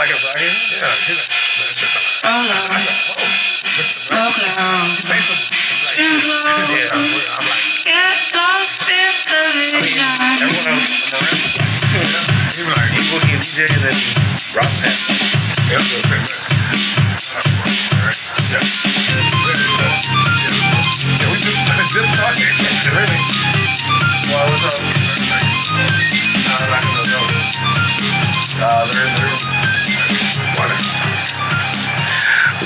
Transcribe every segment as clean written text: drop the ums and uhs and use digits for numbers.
Like a black here? Yeah. Roll on. Smoke loud. Drink low. Yeah, I'm like. Get lost in the vision. Everyone else he was like, he's looking at DJ and then Rob Penn. Yep, that's pretty much. Yeah. Yeah, we just talking. Really. Well, what's up?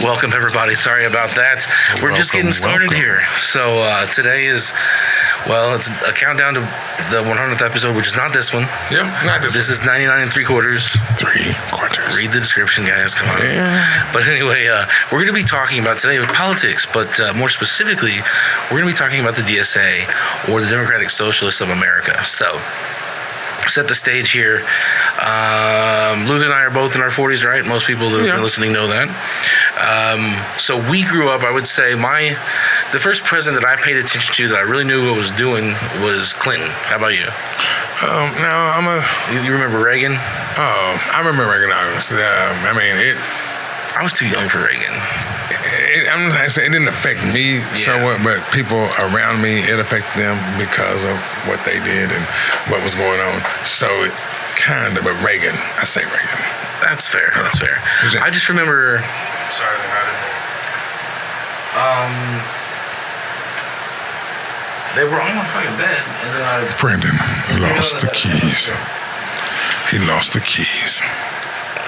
Welcome, everybody. Sorry about that. We're just getting started here. So today is, well, it's a countdown to the 100th episode, which is not this one. Yeah, not this one. This is 99 3/4. 3/4. Read the description, guys. Come on. Yeah. But anyway, we're going to be talking about today with politics, but more specifically, we're going to be talking about the DSA, or the Democratic Socialists of America. So, set the stage here. Luther and I are both in our 40s, right? Most people that have been listening know that. So we grew up, I would say, the first president that I paid attention to that I really knew what was doing was Clinton. How about you? You remember Reagan? I remember Reagan. I was too young for Reagan. It didn't affect me somewhat, but people around me, it affected them because of what they did and what was going on. So it kind of, but Reagan, I say Reagan. That's fair. That's fair. I just remember. Sorry about it. They were on my fucking bed, and then Brendan lost the keys. He lost the keys.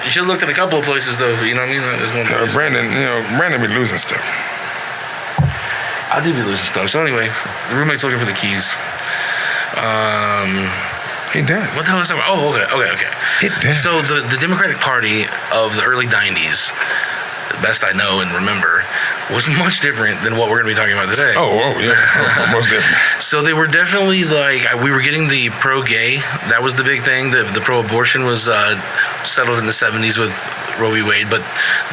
You should have looked at a couple of places, though. You know what I mean? There's one place. Brandon be losing stuff. I do be losing stuff. So anyway, the roommate's looking for the keys. He does. What the hell is that? Oh, okay. It does. So the Democratic Party of the early 90s, the best I know and remember, was much different than what we're going to be talking about today. Oh, yeah. Most definitely. So they were definitely we were getting the pro-gay. That was the big thing. The pro-abortion was settled in the 70s with Roe v. Wade. But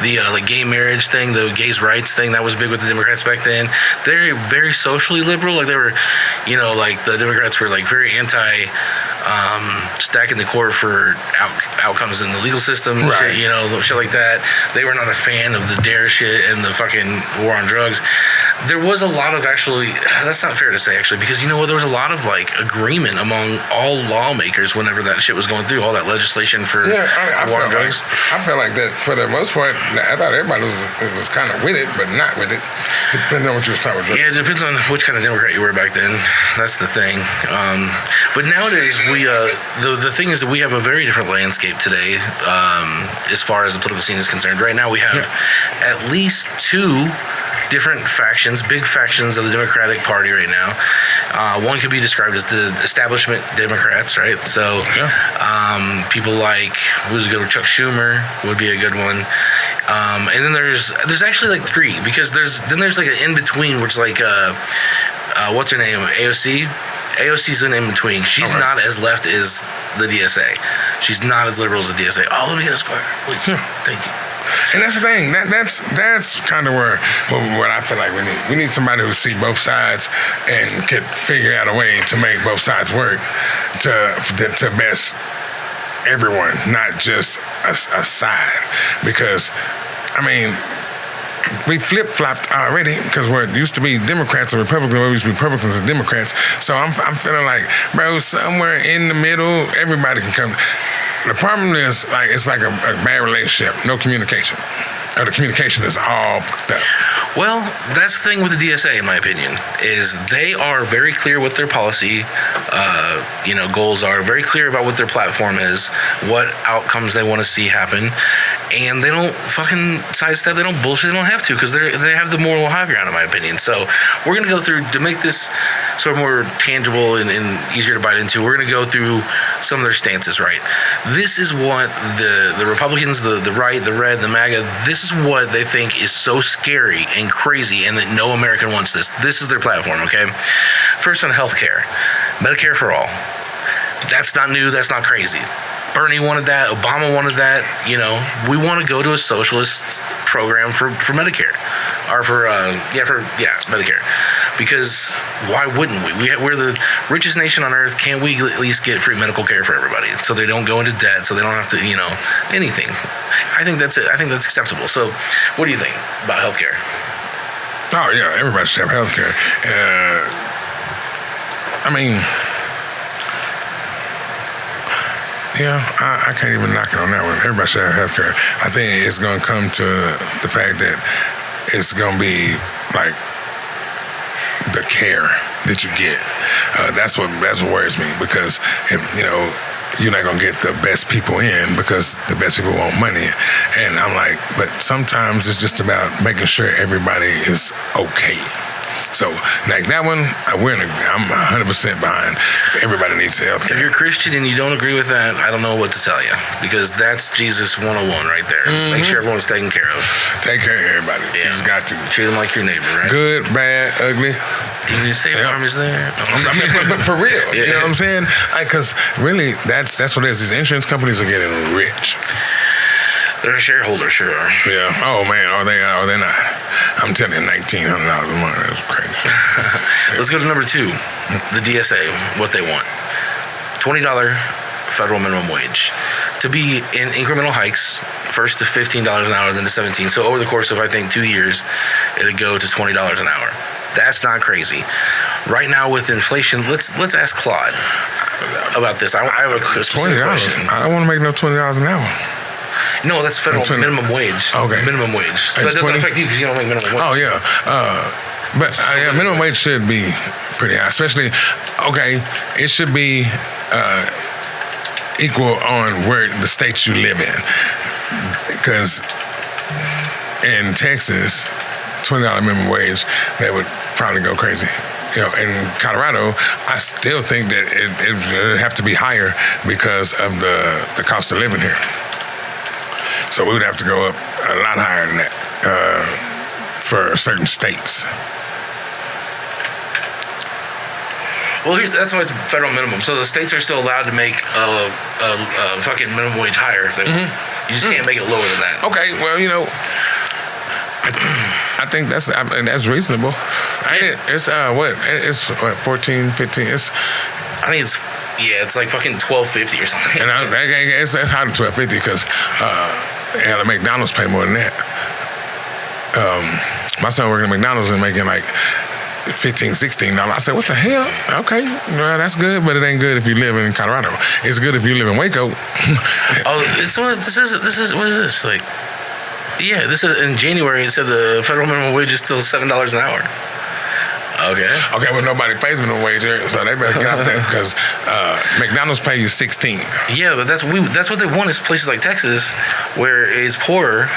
the gay marriage thing, the gays' rights thing, that was big with the Democrats back then. They're very socially liberal. Like they were, the Democrats were very anti stacking the court for outcomes in the legal system, and right. shit like that. They were not a fan of the DARE shit and the fucking war on drugs. There was a lot of that's not fair to say actually, because there was a lot of agreement among all lawmakers whenever that shit was going through, all that legislation for war on drugs. I felt like that for the most part. I thought everybody was kind of with it, but not with it. Depends on what you was talking about. Yeah, it depends on which kind of Democrat you were back then. That's the thing. But nowadays, the thing is that we have a very different landscape today as far as the political scene is concerned. Right now, we have at least two different factions, big factions of the Democratic Party right now. One could be described as the establishment Democrats, right? So people like, who's a good one? Chuck Schumer would be a good one. And then there's actually three, because there's an in-between, which what's her name? AOC? AOC's an in-between. She's not as left as the DSA. She's not as liberal as the DSA. Oh, let me get a square, please. Thank you. And that's the thing. That's kind of where what I feel like we need somebody who see both sides and could figure out a way to make both sides work to best everyone, not just a side. Because we flip-flopped already, because where it used to be Democrats and Republicans, where we used to be Republicans and Democrats. So I'm feeling like, bro, somewhere in the middle, everybody can come. The problem is, it's like a bad relationship, no communication. Or the communication is all fucked up. Well, that's the thing with the DSA, in my opinion, is they are very clear what their policy, goals are, very clear about what their platform is, what outcomes they want to see happen, and they don't fucking sidestep, they don't bullshit, they don't have to, because they have the moral high ground, in my opinion. So we're going to go through, to make this sort of more tangible and easier to bite into, we're going to go through some of their stances, right? This is what the Republicans, the right, the red, the MAGA, this is what they think is so scary and crazy, and that no American wants this. This is their platform, okay? First, on healthcare. Medicare for all. That's not new, that's not crazy. Bernie wanted that, Obama wanted that, we want to go to a socialist program for Medicare. Or Medicare. because why wouldn't we? We're the richest nation on earth. Can't we at least get free medical care for everybody so they don't go into debt, so they don't have to, anything? I think that's it. I think that's acceptable. So, what do you think about healthcare? Oh yeah, everybody should have healthcare. Yeah, I can't even knock it on that one. Everybody should have healthcare. I think it's going to come to the fact that it's going to be like the care that you get. That's what worries me, because if, you're not going to get the best people in because the best people want money. And I'm like, but sometimes it's just about making sure everybody is okay. So, like that one, I'm 100% behind. Everybody needs health care. If you're Christian and you don't agree with that, I don't know what to tell you, because that's Jesus 101 right there. Make sure everyone's taken care of. Take care of everybody. Yeah. You just got to. Treat them like your neighbor, right? Good, bad, ugly. Didn't you say farm is there? I mean, but for real. Yeah. You know what I'm saying? Because really, that's what it is. These insurance companies are getting rich. They're a shareholder, sure are. Yeah. Oh man, are they not? I'm telling you, $1,900 a month. That's crazy. Let's go to number 2, the DSA. What they want: $20 federal minimum wage to be in incremental hikes. First to $15 an hour, then to $17. So over the course of, I think, 2 years, it'll go to $20 an hour. That's not crazy. Right now with inflation, let's ask Claude about this. I have a specific question. I don't want to make no $20 an hour. No, that's federal minimum wage. Okay. Minimum wage. So that doesn't affect you because you don't make minimum wage. Oh, yeah. But minimum wage should be pretty high. Especially, it should be equal on where the states you live in. Because in Texas, $20 minimum wage, that would probably go crazy. In Colorado, I still think that it would have to be higher because of the cost of living here. So we would have to go up a lot higher than that for certain states. Well, that's why it's federal minimum. So the states are still allowed to make a fucking minimum wage higher if they want. You just can't make it lower than that. Okay, well, I think that's reasonable. Yeah. It's what 14, 15. I think it's like fucking $12.50 or something. And it's higher than $12.50 because the McDonald's pay more than that. My son working at McDonald's and making like $15, $16. I said, what the hell? Okay, well, that's good, but it ain't good if you live in Colorado. It's good if you live in Waco. This is what is this like? Yeah, this is in January. It said the federal minimum wage is still $7 an hour. Okay, well, nobody pays minimum wage here, so they better get out there because McDonald's pays you $16. Yeah, but that's what they want is places like Texas, where it's poorer.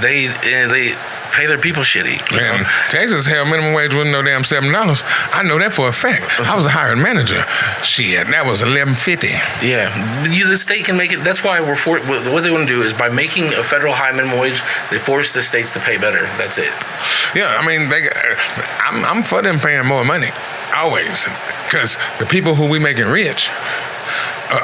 They pay their people shitty. Man, Texas, hell, minimum wage wasn't no damn $7. I know that for a fact. I was a hiring manager. Shit, that was $11.50. Yeah, the state can make it. That's why what they want to do is by making a federal high minimum wage, they force the states to pay better. That's it. Yeah, I mean, I'm for them paying more money, always, because the people who we making rich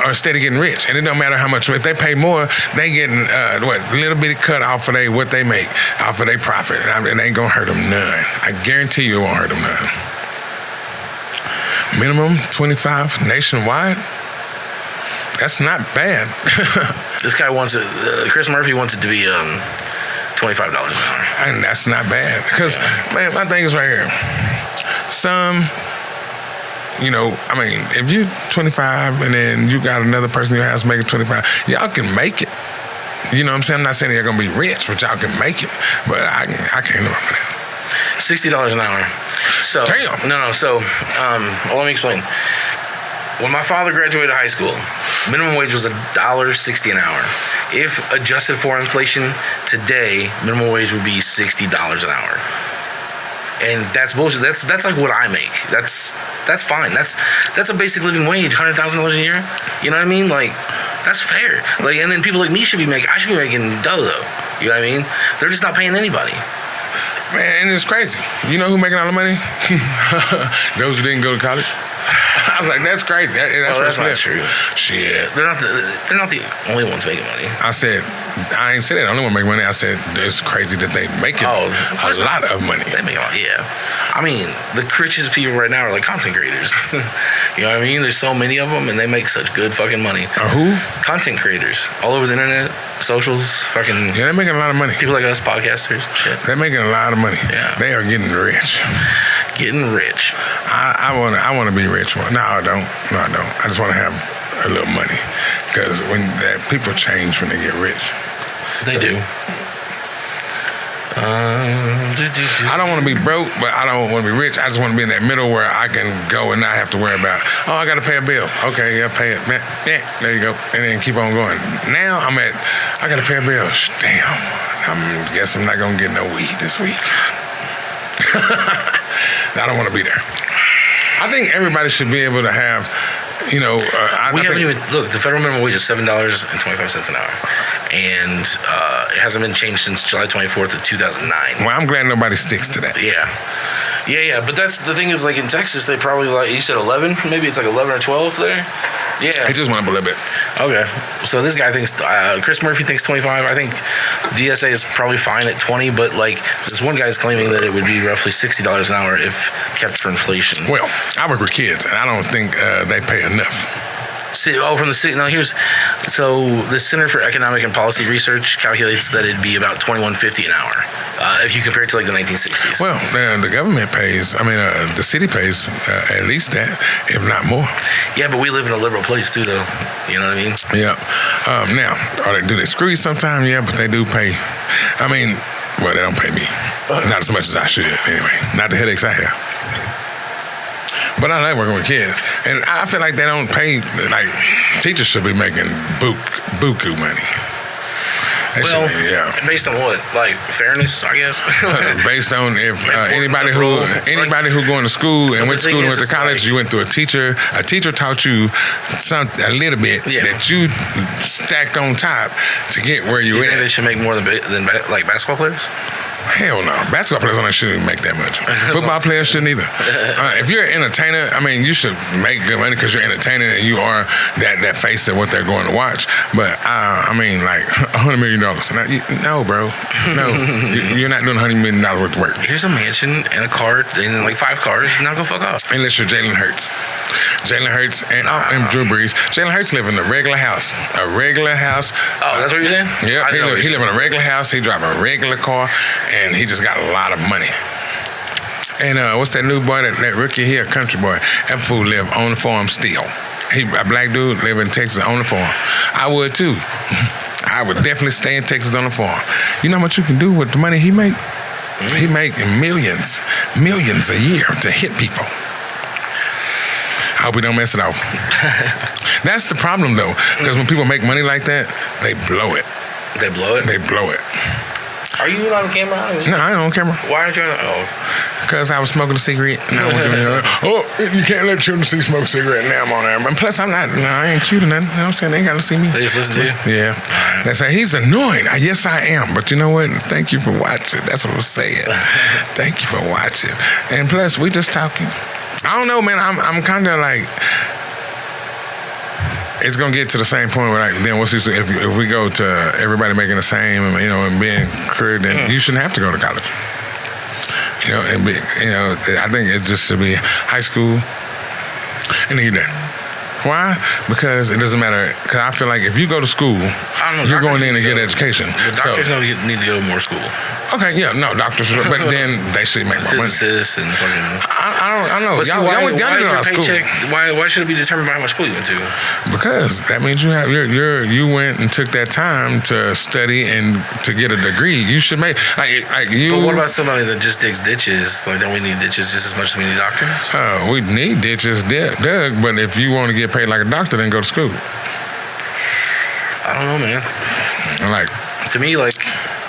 are steady getting rich, and it don't matter how much. If they pay more, they getting a little bitty cut off of what they make, off of their profit. It ain't gonna hurt them none. I guarantee you, it won't hurt them none. Minimum 25 nationwide. That's not bad. This guy wants it. Chris Murphy wants it to be $25 an hour, and that's not bad because man, my thing is right here. If you 25 and then you got another person in your house making 25, y'all can make it. You know what I'm saying? I'm not saying you're gonna be rich, but y'all can make it. But I can't live for that. $60 an hour. So damn. No. So let me explain. When my father graduated high school, minimum wage was $1.60 an hour. If adjusted for inflation today, minimum wage would be $60 an hour. And that's bullshit. That's like what I make. That's fine. That's a basic living wage, $100,000 a year. You know what I mean? Like, that's fair. Like, and then people like me I should be making dough though. You know what I mean? They're just not paying anybody. Man, and it's crazy. You know who making all the money? Those who didn't go to college. I was like, that's crazy. That's not true. Shit. They're not the only ones making money. I said, I ain't said that. The only one making money. I said, it's crazy that they making a lot of money. They make a lot, yeah. I mean, the richest people right now are like content creators. You know what I mean? There's so many of them, and they make such good fucking money. Who? Content creators. All over the internet, socials, fucking... Yeah, they're making a lot of money. People like us, podcasters, shit. They're making a lot of money. Yeah. They are getting rich. Getting rich. I want to be rich. No, I don't. I just want to have a little money. Because when people change when they get rich. They do. I don't want to be broke, but I don't want to be rich. I just want to be in that middle where I can go and not have to worry about, I got to pay a bill. Okay, yeah, pay it. Yeah, there you go. And then keep on going. Now I got to pay a bill. Damn. I guess I'm not going to get no weed this week. I don't want to be there. I think everybody should be able to have, look, the federal minimum wage is $7.25 an hour. And it hasn't been changed since July 24th of 2009. Well, I'm glad nobody sticks to that. Yeah. But that's the thing is, like in Texas, they probably you said 11, maybe it's like 11 or 12 there. Yeah. It just went up a little bit. Okay. So this guy thinks, Chris Murphy thinks 25. I think DSA is probably fine at 20, but like this one guy is claiming that it would be roughly $60 an hour if kept for inflation. Well, I work with kids, and I don't think they pay enough. From the city. Now the Center for Economic and Policy Research calculates that it'd be about $21.50 an hour if you compare it to like the 1960s. Well, the government pays. The city pays at least that, if not more. Yeah, but we live in a liberal place too, though. You know what I mean? Yeah. Now, do they screw you sometime? Yeah, but they do pay. Well, they don't pay me. Not as much as I should, anyway. Not the headaches I have. But I like working with kids. And I feel like they don't pay, like, teachers should be making buku money. Based on what? Like fairness, I guess? Based on if anybody who going to school and went to school and went to college, you went through a teacher taught you a little bit that you stacked on top to get where you at. Think they should make more than like basketball players? Hell no. Basketball players shouldn't make that much. Football players shouldn't either. If you're an entertainer, you should make good money because you're entertaining and you are that face of what they're going to watch. But, like $100 million. No, bro. No. You're not doing $100 million worth of work. Here's a mansion and a car and like 5 cars. Now go fuck off. Unless you're Jalen Hurts. Jalen Hurts and Drew Brees. Jalen Hurts live in a regular house. A regular house. Oh, that's what you're saying? Yeah, he live in a regular house. He drive a regular car. And he just got a lot of money. And what's that new boy, that rookie here, country boy? That fool live on the farm still. He a black dude live in Texas on the farm. I would too. I would definitely stay in Texas on the farm. You know how much you can do with the money he make? He make millions a year to hit people. I hope we don't mess it off. That's the problem though, because when people make money like that, they blow it. They blow it? They blow it. Are you on camera? No, I ain't on camera. Why aren't you on? Because I was smoking a cigarette. And I was doing you can't let children see smoke a cigarette. Now I'm on there. But plus, I ain't cute or nothing. You know what I'm saying? They ain't got to see me. They just listen to you? Yeah. Right. They say, he's annoying. Yes, I am. But you know what? Thank you for watching. That's what I'm saying. Thank you for watching. And plus, we just talking. I don't know, man. I'm kind of like... It's gonna get to the same point where, like, then what's this? If we go to everybody making the same, and being career, then you shouldn't have to go to college. I think it just should be high school, and then you're done. Why? Because it doesn't matter. Because I feel like if you go to school, you're going in to get education. The doctors need to go to more school. Okay, yeah, no, doctors, but then they should make more money. Physicists and fucking... I don't know. But y'all didn't go to school. Why should it be determined by how much school you went to? Because that means you went and took that time to study and to get a degree. You should make you. But what about somebody that just digs ditches? Like, don't we need ditches just as much as we need doctors? We need ditches, Doug. But if you want to get paid like a doctor, then go to school. I don't know, man. To me, like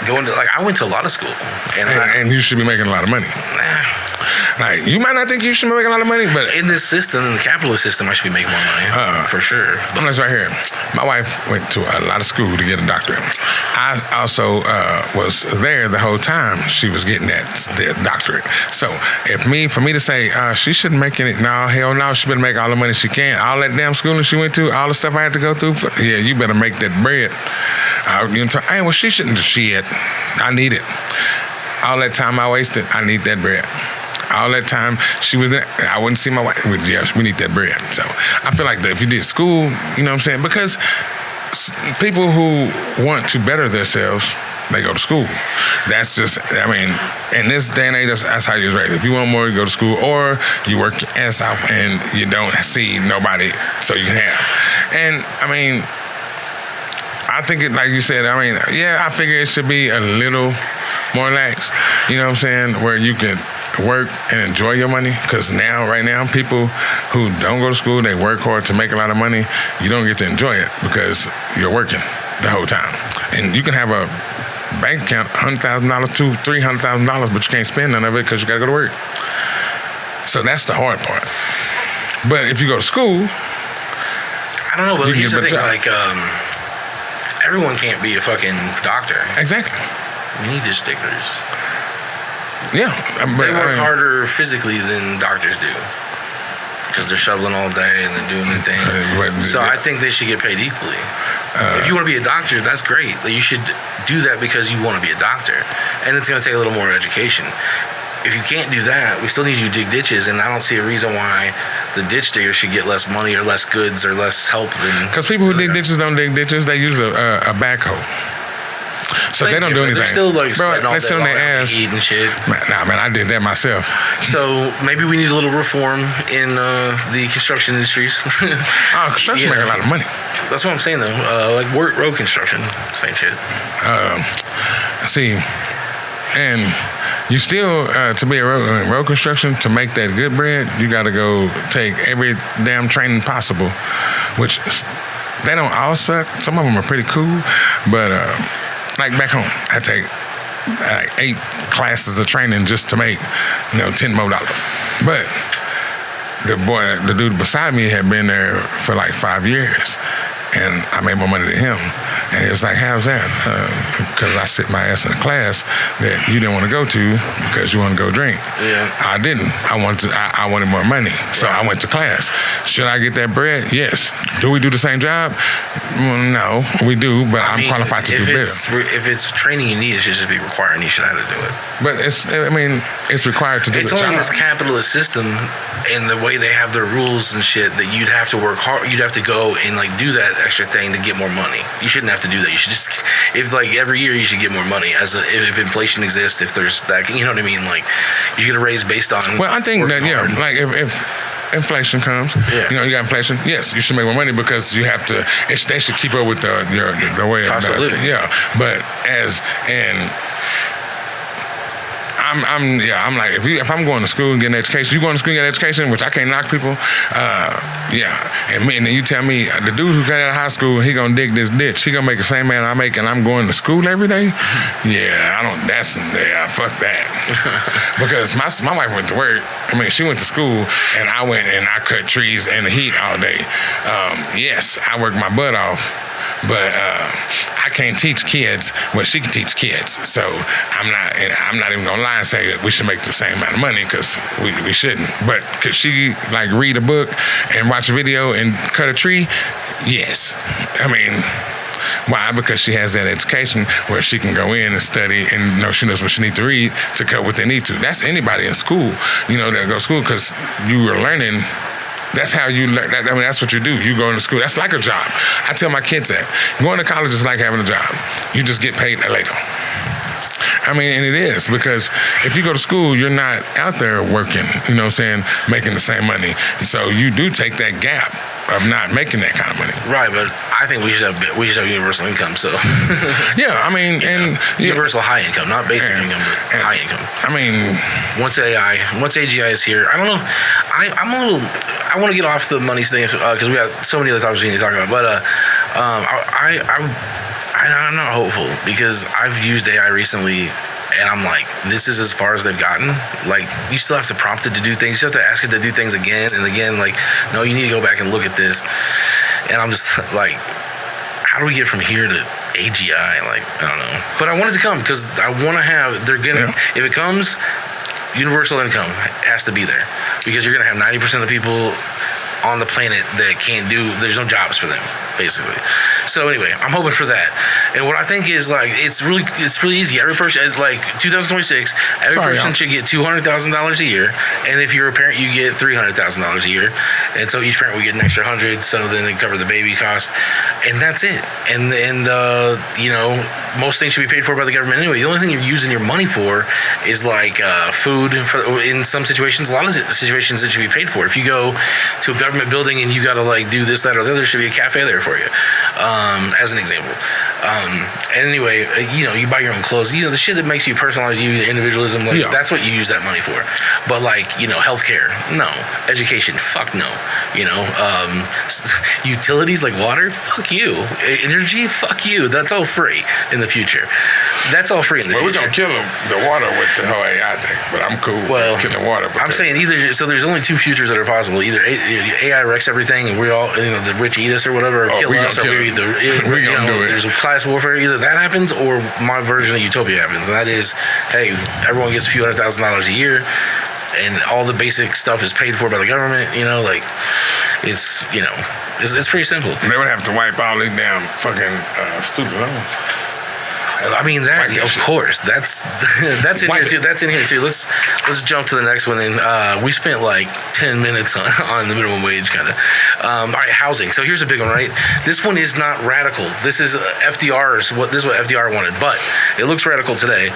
I went to a lot of school, and you should be making a lot of money. Like, you might not think you should be making a lot of money, but in this system, in the capitalist system, I should be making more money for sure. I'm just right here. My wife went to a lot of school to get a doctorate. I also was there the whole time she was getting that doctorate. So for me to say she shouldn't make any, no, hell no, she better make all the money she can. All that damn schooling she went to, all the stuff I had to go through, yeah, you better make that bread. Hey, well, she shouldn't. Shit, I need it. All that time I wasted, I need that bread. All that time she was there, I wouldn't see my wife. Yeah, we need that bread. So I feel like that if you did school, you know what I'm saying? Because people who want to better themselves, they go to school. That's just, I mean, in this day and age, that's how you're raised. If you want more, you go to school, or you work your ass out and you don't see nobody so you can have. And I mean, I think it, like you said, I mean, yeah, I figure it should be a little more lax, you know what I'm saying, where you can work and enjoy your money. Because right now, people who don't go to school, they work hard to make a lot of money, you don't get to enjoy it because you're working the whole time. And you can have a bank account, $100,000 to $300,000, but you can't spend none of it because you got to go to work. So that's the hard part. But if you go to school, I don't know, but here's the thing, like, everyone can't be a fucking doctor. Exactly. We need ditch diggers. Yeah. They work harder physically than doctors do because they're shoveling all day and they're doing their thing. So I think they should get paid equally. If you want to be a doctor, that's great. You should do that because you want to be a doctor. And it's going to take a little more education. If you can't do that, we still need you to dig ditches, and I don't see a reason why the ditch digger should get less money or less goods or less help than... Because people who dig ditches don't dig ditches, they use a backhoe. So they don't do anything. They're still like sweating all they sit on their ass. Heat and shit. Nah, man, I did that myself. So maybe we need a little reform in the construction industries. Construction make a lot of money. That's what I'm saying, though. Like road construction, same shit. See, and you still, to be a road construction, to make that good bread, you got to go take every damn training possible, which they don't all suck. Some of them are pretty cool, but like back home, I take like 8 classes of training just to make, $10 more. But the dude beside me had been there for like 5 years, and I made more money than him. And he was like, how's that? Because I sit my ass in a class that you didn't want to go to because you want to go drink. Yeah. I didn't. I wanted more money. So I went to class. Should I get that bread? Yes. Do we do the same job? Well, no, we do, but I'm qualified to do better. If it's training you need, it should just be required and you should have to do it. But it's required to do the job. It's only in this capitalist system and the way they have their rules and shit that you'd have to work hard. You'd have to go and like do that extra thing to get more money. You shouldn't have to do that. You should just, if like every year you should get more money if inflation exists, if there's that, you know what I mean? Like you get a raise based on. Well, I think that hard. Like if inflation comes, you got inflation. Yes, you should make more money because you have to. They should keep up with the way cost of living. Yeah, but I'm like, if I'm going to school and getting an education, you going to school and getting an education, which I can't knock people. And then you tell me the dude who got out of high school, he gonna dig this ditch, he gonna make the same man I make, and I'm going to school every day. Fuck that. Because my wife went to work. I mean, she went to school, and I went and I cut trees in the heat all day. Yes, I worked my butt off. But I can't teach kids what she can teach kids. So I'm not even gonna lie and say that we should make the same amount of money because we shouldn't. But could she like read a book and watch a video and cut a tree? Yes. I mean, why? Because she has that education where she can go in and study and she knows what she needs to read to cut what they need to. That's anybody in school, that go to school because you are learning. That's how you learn. I mean, that's what you do. You go into school. That's like a job. I tell my kids that. Going to college is like having a job. You just get paid later. I mean, and it is, because if you go to school, you're not out there working, making the same money. So you do take that gap of not making that kind of money. Right, but I think we should have universal income. So yeah, I mean, universal high income, not basic income, but high income. I mean, once AGI is here, I don't know. I want to get off the money thing because we got so many other topics we need to talk about. But I I'm not hopeful because I've used AI recently and I'm like, this is as far as they've gotten. Like, you still have to prompt it to do things. You have to ask it to do things again and again. Like, no, you need to go back and look at this. And I'm just like, how do we get from here to AGI? Like, I don't know. But I want it to come because I want to have, if it comes, universal income has to be there because you're going to have 90% of the people on the planet that can't there's no jobs for them, basically. So anyway, I'm hoping for that. And what I think is like, it's really easy. Every person, like 2026, every person should get $200,000 a year. And if you're a parent, you get $300,000 a year. And so each parent will get an extra 100. So then they cover the baby cost, and that's it. And you know, most things should be paid for by the government anyway. The only thing you're using your money for is like food. In some situations, a lot of situations it should be paid for. If you go to a government building and you got to like do this, that, or the other, there should be a cafe there for you, as an example. Anyway, you know, you buy your own clothes. You know, the shit that makes you personalize you, individualism, like that's what you use that money for. But like, you know, healthcare, no. Education, fuck no. You know, utilities like water, fuck you. Energy, fuck you. That's all free in the future. That's all free in the future. We're gonna kill the water with the whole AI thing, but I'm cool with killing water. I'm saying either. So there's only two futures that are possible. Either AI wrecks everything and we all, you know, the rich eat us or whatever, or kill us, or we either we gonna do it. There's class warfare. Either that happens or my version of utopia happens, and that is, hey, everyone gets a few $100,000 a year, and all the basic stuff is paid for by the government. You know, like it's pretty simple. They would have to wipe all these damn fucking stupid loans. I mean, that of course, that's in here too. That's in here too. Let's jump to the next one. And we spent like 10 minutes on the minimum wage, kind of. All right, housing. So here's a big one, right? This one is not radical. This is FDR's. This is what FDR wanted, but it looks radical today.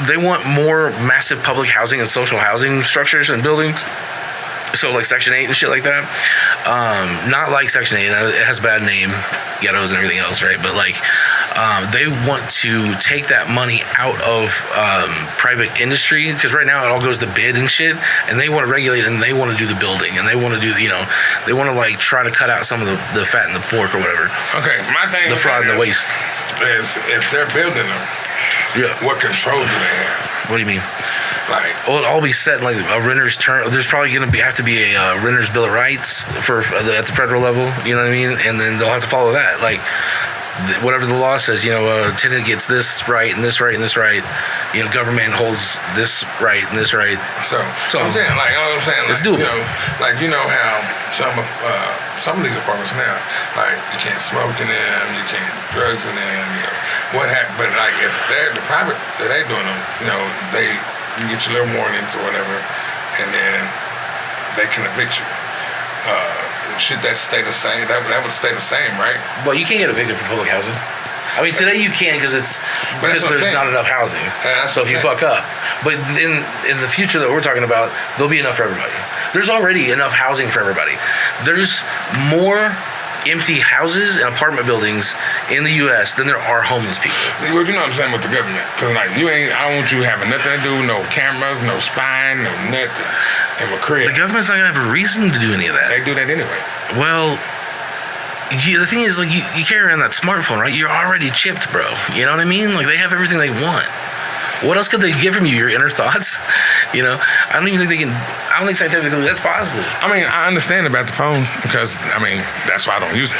They want more massive public housing and social housing structures and buildings. So like Section 8 and shit like that. Not like Section 8. It has a bad name, ghettos and everything else, right? But like, they want to take that money out of private industry because right now it all goes to bid and shit, and they want to regulate it, and they want to do the building, and they want to do, you know, they want to like try to cut out some of the fat and the pork or whatever. Okay, my thing. The fraud and the waste. Is if they're building them, what control do they have? What do you mean? Like, well, it'll all be set in like a renter's term. There's probably going to have to be a renter's bill of rights at the federal level. You know what I mean? And then they'll have to follow that. Like, whatever the law says, you know, a tenant gets this right and this right and this right. You know, government holds this right and this right. So I'm saying, like, you know what I'm saying? Like, it's doable. You know how some of these apartments now, like, you can't smoke in them, you can't drugs in them, you know, what happened. But like, if they're the private that they doing them, you know, you get your little warnings or whatever, and then they can evict you. Should that stay the same? That would stay the same, right? Well, you can't get evicted from public housing. I mean, today you can because there's not enough housing. So if you fuck up, but in the future that we're talking about, there'll be enough for everybody. There's already enough housing for everybody. There's more empty houses and apartment buildings in the U.S. than there are homeless people. Well, you know what I'm saying with the government, because like I don't want you having nothing to do, no cameras, no spying, no nothing. The government's not gonna have a reason to do any of that. They do that anyway. Well, the thing is, like, you carry around that smartphone, right? You're already chipped, bro. You know what I mean? Like, they have everything they want. What else could they get from you? Your inner thoughts? You know, I don't even think they can. I don't think scientifically that's possible. I mean, I understand about the phone because I mean that's why I don't use it.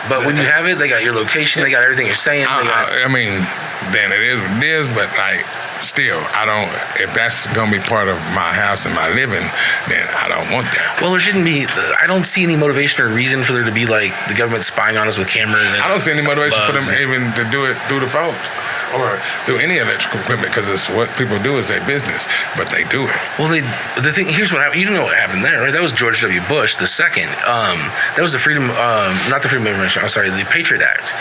But when you have it, they got your location, they got everything you're saying. I mean, then it is what it is. But like, still, I don't. If that's gonna be part of my house and my living, then I don't want that. Well, there shouldn't be. I don't see any motivation or reason for there to be like the government spying on us with cameras. And I don't see any motivation for them even to do it through the phones or through any electrical equipment because it's what people do is their business, but they do it. Well, the thing here's what happened. You don't know what happened there, right? That was George W. Bush the second. That was the not the Freedom of Information. I'm sorry, the Patriot Act.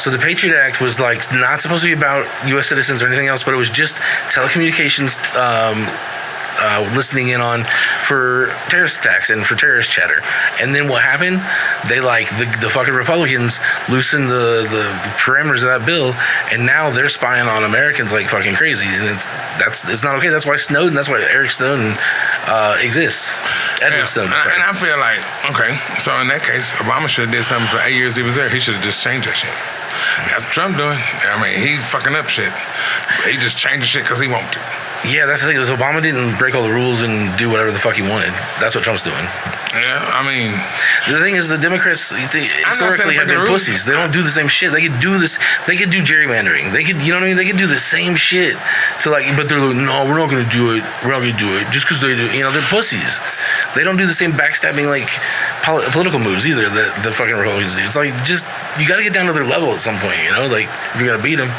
So the Patriot Act was like not supposed to be about U.S. citizens or anything else, but it was just telecommunications. Listening in on for terrorist attacks and for terrorist chatter. And then what happened? They like the fucking Republicans loosened the parameters of that bill, and now they're spying on Americans like fucking crazy. And it's not okay. That's why Snowden. That's why Eric Snowden exists. Edward Snowden. And I feel like, okay, so in that case, Obama should have did something for 8 years he was there. He should have just changed that shit. That's what Trump doing. I mean, he fucking up shit. He just changing shit because he want to. Yeah, that's the thing. Is Obama didn't break all the rules and do whatever the fuck he wanted. That's what Trump's doing. Yeah, I mean, the thing is, the Democrats historically have been pussies. They don't do the same shit. They could do this. They could do gerrymandering. They could, you know what I mean? They could do the same shit to like, but they're like, no, we're not gonna do it. We're not gonna do it just because they do. You know, they're pussies. They don't do the same backstabbing like political moves either. The fucking Republicans do. It's like just you got to get down to their level at some point. You know, like if you got to beat them.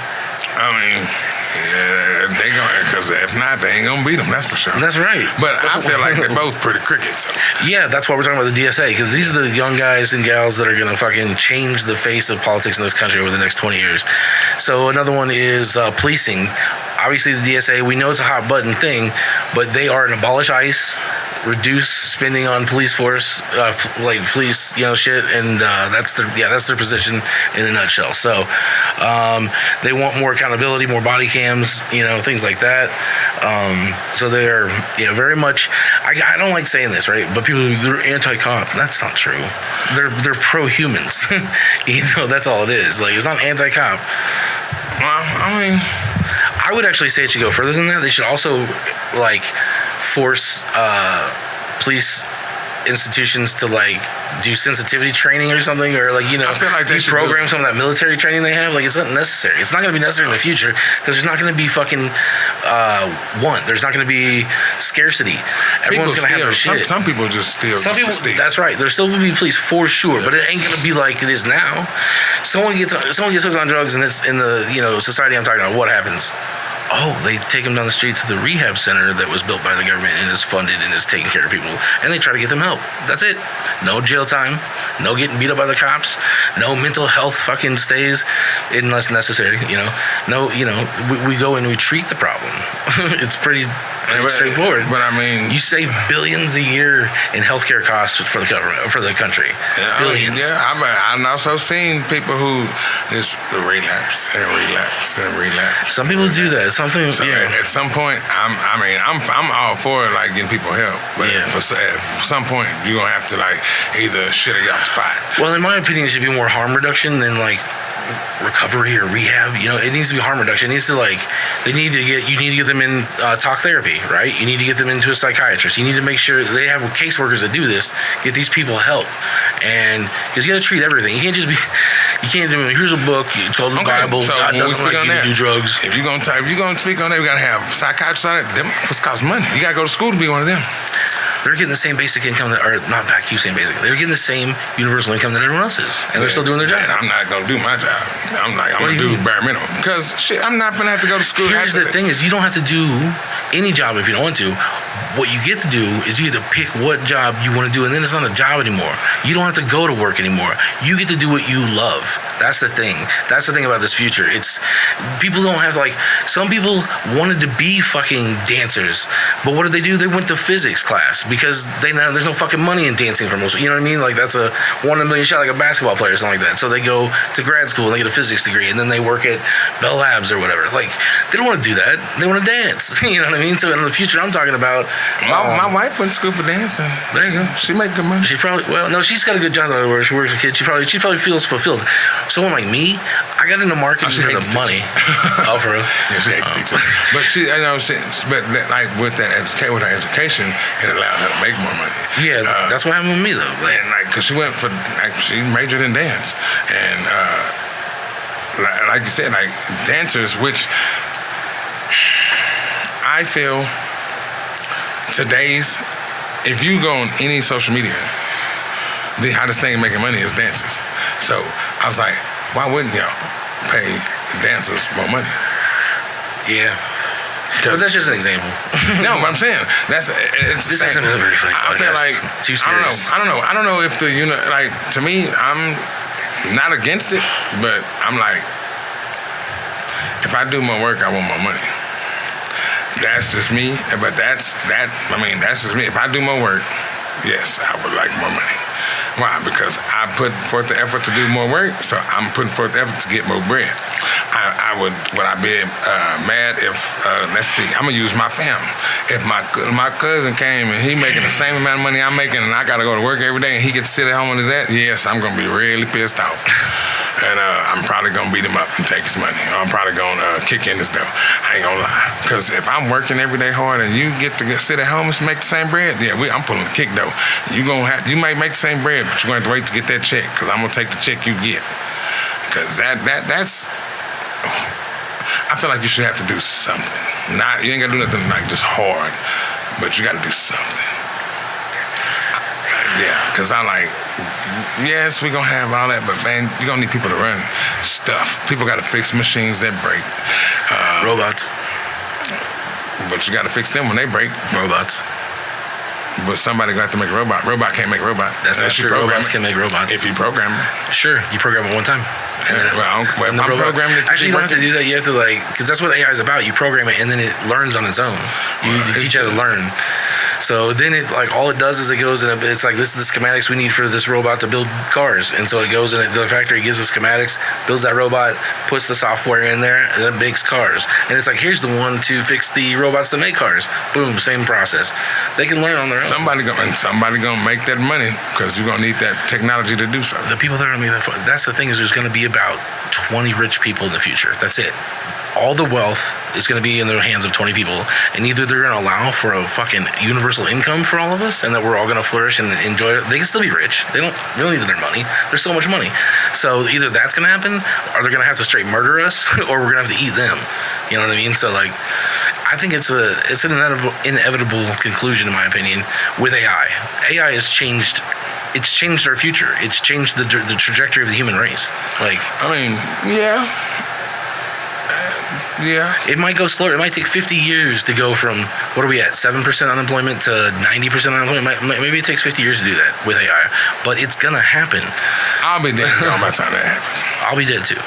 I mean, yeah, they gonna, because if not, they ain't gonna beat them. That's for sure. That's right. But I feel like they're both pretty crickets. So. Yeah, that's why we're talking about the DSA, because these are the young guys and gals that are gonna fucking change the face of politics in this country over the next 20 years. So another one is policing. Obviously, the DSA, we know it's a hot button thing, but they are an abolish ICE, reduce spending on police force, like police, you know, shit, and that's their position in a nutshell. So they want more accountability, more body cams, you know, things like that. So they're very much. I don't like saying this, right? But people, they're anti-cop. That's not true. They're pro-humans. You know, that's all it is. Like, it's not anti-cop. Well, I mean, I would actually say it should go further than that. They should also like force police institutions to like do sensitivity training or something, or like, you know, I feel like they should program some of that military training they have. Like, it's not necessary. It's not going to be necessary in the future because there's not going to be fucking want. There's not going to be scarcity. Everyone's going to have their shit. Some people just steal. Some people, that's right. There still will be police for sure, but it ain't going to be like it is now. Someone gets hooked on drugs, and it's in the society I'm talking about. What happens? Oh, they take them down the street to the rehab center that was built by the government and is funded and is taking care of people, and they try to get them help. That's it. No jail time, no getting beat up by the cops, no mental health fucking stays unless necessary. We go and we treat the problem. It's pretty straightforward. But I mean, you save billions a year in healthcare costs for the government, for the country. Billions. I've also seen people who just relapse and relapse and relapse. Some people do that. At some point, I'm all for like getting people help, but at some point you're gonna have to like either shit or get off the pot. Well, in my opinion, it should be more harm reduction than like recovery or rehab. It needs to be harm reduction. It needs to you need to get them in talk therapy, right? You need to get them into a psychiatrist. You need to make sure they have caseworkers that do this. Get these people help, and because you got to treat everything. You can't just be. You can't do. Here's a book. It's called the Bible. So God doesn't like you to do drugs. If you're gonna speak on that, we gotta have psychiatrists on it. Them cost money. You gotta go to school to be one of them. They're getting the same basic income that, or not back, you saying basic. They're getting the same universal income that everyone else is, and they're still doing their job. I'm not gonna do my job. I'm gonna do bare minimum because shit. I'm not gonna have to go to school. Here's the thing: is you don't have to do any job if you don't want to. What you get to do is you get to pick what job you want to do, and then it's not a job anymore. You don't have to go to work anymore. You get to do what you love. That's the thing. That's the thing about this future. It's people don't have some people wanted to be fucking dancers, but what did they do? They went to physics class because there's no fucking money in dancing for most. You know what I mean? Like that's a 1 in a million shot, like a basketball player or something like that. So they go to grad school and they get a physics degree, and then they work at Bell Labs or whatever. Like they don't want to do that. They want to dance. You know what I mean? So in the future, I'm talking about. My wife went to school for dancing. There you go. She make good money. She's got a good job where she works with kids. She probably feels fulfilled. Someone like me, I got into marketing for the money. Oh, for real? Yeah, she hates teaching. But like with her education, it allowed her to make more money. Yeah, that's what happened with me though. And cause she she majored in dance, and like you said, like dancers, which I feel. If you go on any social media, the hottest thing in making money is dancers. So I was like, why wouldn't y'all pay dancers more money? Yeah. But that's just an example. No, but I'm saying this isn't a very funny podcast. I feel like too serious. I don't know if to me, I'm not against it, but I'm like, if I do more work, I want more money. That's just me, but that's just me. If I do more work, yes, I would like more money. Why? Because I put forth the effort to do more work, so I'm putting forth the effort to get more bread. Would I be mad if, let's see, I'm going to use my family. If my cousin came and he making the same amount of money I'm making and I got to go to work every day and he gets to sit at home on his ass, yes, I'm going to be really pissed off. and I'm probably gonna beat him up and take his money. Or I'm probably gonna kick in his door. I ain't gonna lie. Because if I'm working every day hard and you get to sit at home and make the same bread, yeah, I'm pulling the kick though. You might make the same bread, but you're gonna have to wait to get that check. Because I'm gonna take the check you get. Because that's. I feel like you should have to do something. You ain't gotta do nothing like just hard, but you gotta do something. Yeah, because yes, we gonna have all that, but man, you gonna need people to run stuff. People gotta fix machines that break. Robots. But you gotta fix them when they break. Robots. But somebody gonna have to make a robot. Robot can't make robot. That's not true. Robots can make robots. If you program it. Sure, you program it one time. If I'm programming it to actually, you don't have to do that. You have to because that's what AI is about. You program it and then it learns on its own. You teach it how to learn. So then all it does is it goes and it's like, this is the schematics we need for this robot to build cars. And so it goes and the factory gives us schematics, builds that robot, puts the software in there, and then makes cars. And it's like, here's the one to fix the robots that make cars. Boom, same process. They can learn on their own. Somebody gonna make that money because you're gonna need that technology to do something. The people that are gonna be that's the thing, is there's gonna be about 20 rich people in the future. That's it. All the wealth is going to be in the hands of 20 people, and either they're going to allow for a fucking universal income for all of us, and that we're all going to flourish and enjoy it. They can still be rich. They don't really need their money. There's so much money. So either that's going to happen, or they're going to have to straight murder us, or we're going to have to eat them. You know what I mean? So I think it's an inevitable conclusion, in my opinion, with AI. AI has changed. It's changed our future. It's changed the trajectory of the human race. Yeah. Yeah. It might go slower. It might take 50 years to go from, what are we at, 7% unemployment to 90% unemployment. Maybe it takes 50 years to do that with AI. But it's going to happen. I'll be dead by the time that happens. I'll be dead too.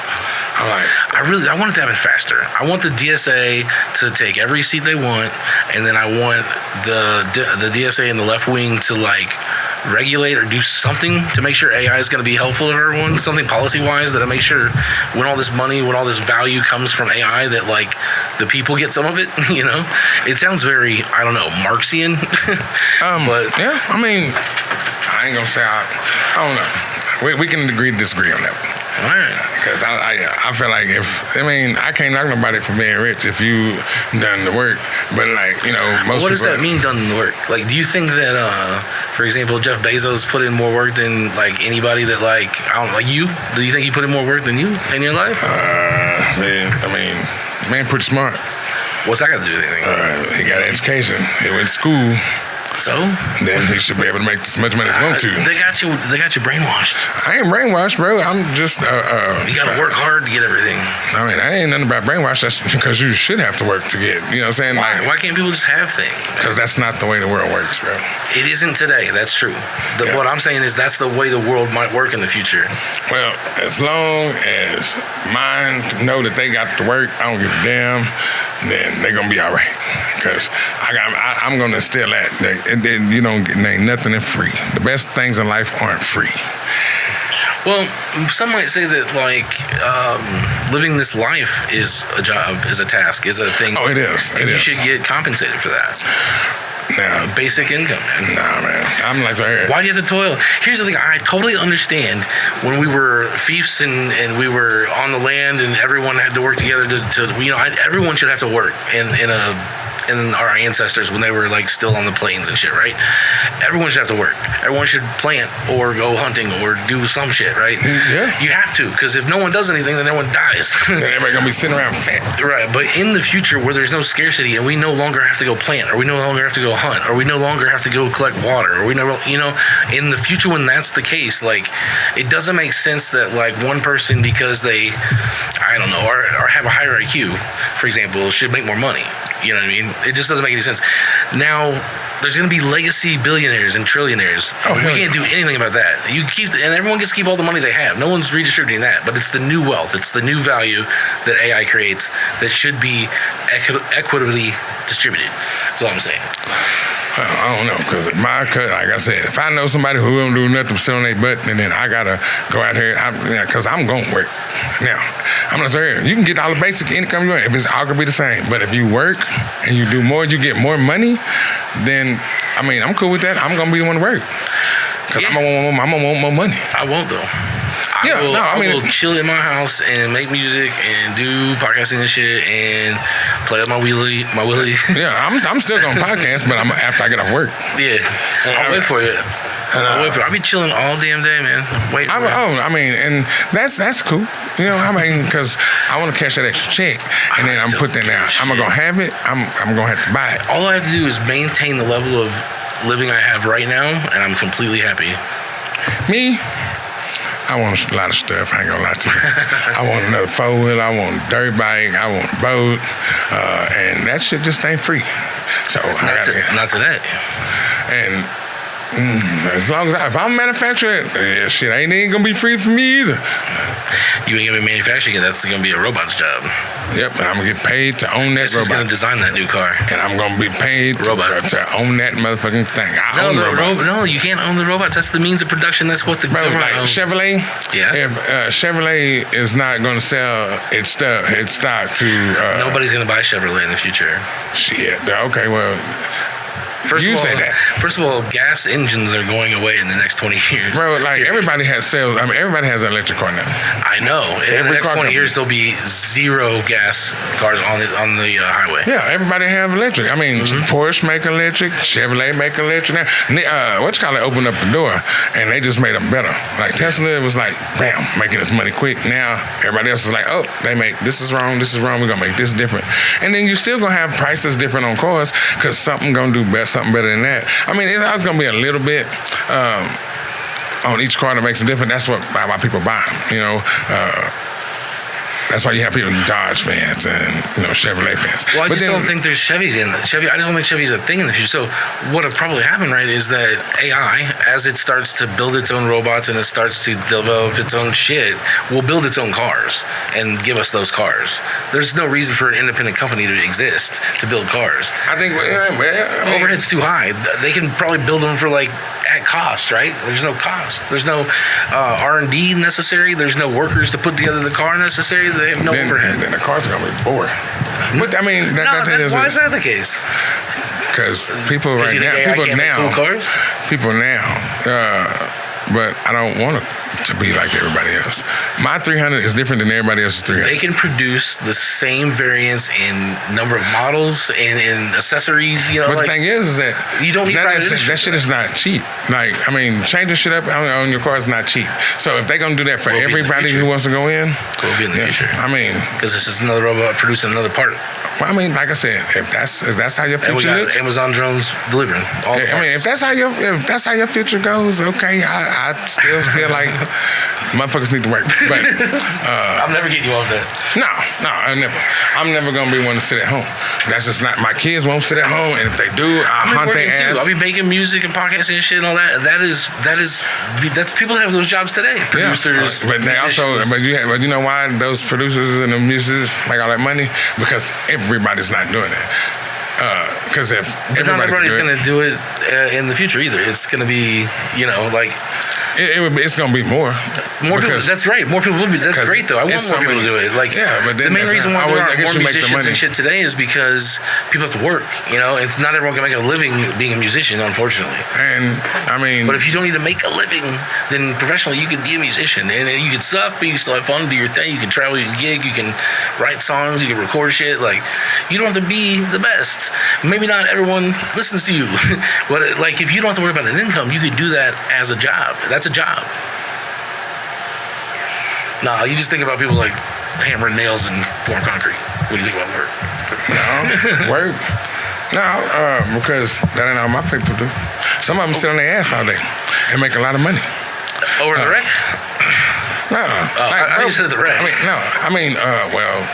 I want it to happen faster. I want the DSA to take every seat they want, and then I want the DSA and the left wing to regulate or do something to make sure AI is going to be helpful to everyone, something policy-wise that I make sure when all this money, when all this value comes from AI, that the people get some of it, you know? It sounds very, I don't know, Marxian. But yeah, I ain't gonna say I don't know. We can agree to disagree on that one. All right. Because I feel like I can't knock nobody for being rich if you done the work. But most what does people, that mean, done the work? Do you think that, for example, Jeff Bezos put in more work than anybody that you? Do you think he put in more work than you in your life? Man, pretty smart. What's that got to do with anything? He got an education. He went to school. So? Then he should be able to make as much money as he wants to. They got you brainwashed. I ain't brainwashed, bro. I'm just you gotta work hard to get everything. I ain't nothing about brainwash. That's because you should have to work to get, you know what I'm saying? Why can't people just have things? Because that's not the way the world works, bro. It isn't today, that's true. What I'm saying is that's the way the world might work in the future. Well, as long as mine know that they got to work, I don't give a damn, then they're gonna be all right. Because I'm gonna instill that. And then ain't nothing is free. The best things in life aren't free. Well, some might say that living this life is a job, is a task, is a thing. Oh, it is. You should get compensated for that. Nah. Basic income, man. Nah, man. I'm why do you have to toil? Here's the thing. I totally understand when we were fiefs and we were on the land and everyone had to work together everyone should have to work in our ancestors when they were still on the plains and shit, right? Everyone should have to work. Everyone should plant or go hunting or do some shit, right? Yeah. You have to, because if no one does anything, then everyone dies. Then everybody gonna be sitting around fat. Right, but in the future where there's no scarcity and we no longer have to go plant, or we no longer have to go hunt, or we no longer have to go collect water, or we never, in the future when that's the case, it doesn't make sense that one person, because they, I don't know, or have a higher IQ, for example, should make more money. You know what I mean? It just doesn't make any sense. Now, there's going to be legacy billionaires and trillionaires. We can't do anything about that. And everyone gets to keep all the money they have. No one's redistributing that. But it's the new wealth. It's the new value that AI creates that should be equitably distributed. That's all I'm saying. Well, I don't know, because like I said, if I know somebody who don't do nothing but sit on their butt, and then I gotta go out here, because I'm going to work. Now, I'm gonna say, you can get all the basic income you want. If it's all gonna be the same, but if you work and you do more, you get more money. Then, I'm cool with that. I'm gonna be the one to work, because I'm gonna want more money. I won't though. I will chill in my house and make music and do podcasting and shit and play with my willy. Yeah, I'm still gonna podcast, but I'm after I get off work. Yeah, I'll wait for it. I'll be chilling all damn day, man. Wait. And that's cool. You know, because I want to cash that extra check, and then I'm put that down. I'm gonna have it. I'm gonna have to buy it. All I have to do is maintain the level of living I have right now, and I'm completely happy. Me, I want a lot of stuff. I ain't gonna lie to you. I want another 4-wheeler. I want a dirt bike. I want a boat, and that shit just ain't free. So not today. And as long as if I'm manufacturing it, shit ain't gonna be free for me either. You ain't gonna be manufacturing it. That's gonna be a robot's job. Yep, and I'm gonna get paid to own that robot. Who's gonna design that new car? And I'm gonna be paid to own that motherfucking thing. I own the robot. No, you can't own the robots. That's the means of production. That's what the government owns. Chevrolet. Yeah. If Chevrolet is not gonna sell its stock to nobody's gonna buy Chevrolet in the future. Shit. Okay. Well. First of all, gas engines are going away in the next 20 years. Bro, everybody has sales. Everybody has an electric car now. I know. In the next 20 years, there'll be 0 gas cars on the highway. Yeah, everybody have electric. Porsche make electric. Chevrolet make electric now. Opened up the door, and they just made them better. Like Tesla was like, bam, making us money quick. Now everybody else is like, oh, they make this is wrong. We're gonna make this different. And then you still gonna have prices different on cars because something gonna do best. Something better than that. It's going to be a little bit on each car that makes it different. That's why people buy them, you know. That's why you have people Dodge fans and Chevrolet fans. Well, I just don't think there's Chevys in Chevy. I just don't think Chevy's a thing in the future. So what will probably happen, right, is that AI, as it starts to build its own robots and it starts to develop its own shit, will build its own cars and give us those cars. There's no reason for an independent company to exist to build cars. I think overhead's too high. They can probably build them for at cost, right? There's no cost. There's no R&D necessary. There's no workers to put together the car necessary. They have no overhead. Then the cars are gonna be boring. But why is that the case? Because people now. But I don't want it to be like everybody else. My 300 is different than everybody else's 300. They can produce the same variants in number of models and in accessories. But the thing is that you don't need that shit is not cheap. Changing shit up on your car is not cheap. So if they're gonna do that for everybody who wants to go in, will be in the future. Because it's just another robot producing another part. Well, like I said, if that's how your future looks, Amazon drones delivering all the parts. if that's how your future goes, okay. I still feel like motherfuckers need to work. But I'm never getting you off that. No, I'm never gonna be one to sit at home. That's just not. My kids won't sit at home, and if they do, I'll hunt their ass. I'll be making music and podcasting and shit and all that. That's people have those jobs today. Producers, but they also, but you know why those producers and the musicians make all that money? Because everybody's not doing it. Because if everybody's going to do it in the future either. It's going to be, it's going to be more. More people. That's right. More people will be. That's great though. I want more people to do it. But the main reason why there aren't more musicians and shit today is because people have to work. It's not everyone can make a living being a musician, unfortunately. And but if you don't need to make a living, then professionally you can be a musician, and you can suck, but you can still have fun, do your thing. You can travel, you can gig, you can write songs, you can record shit. You don't have to be the best. Maybe not everyone listens to you, but if you don't have to worry about an income, you can do that as a job. That's a job. Nah, you just think about people hammering nails and pouring concrete. What do you think about work? No, work. No, because that ain't all my people do. Some of them sit on their ass all day and make a lot of money. Over the wreck? No. I think you said the wreck. Well,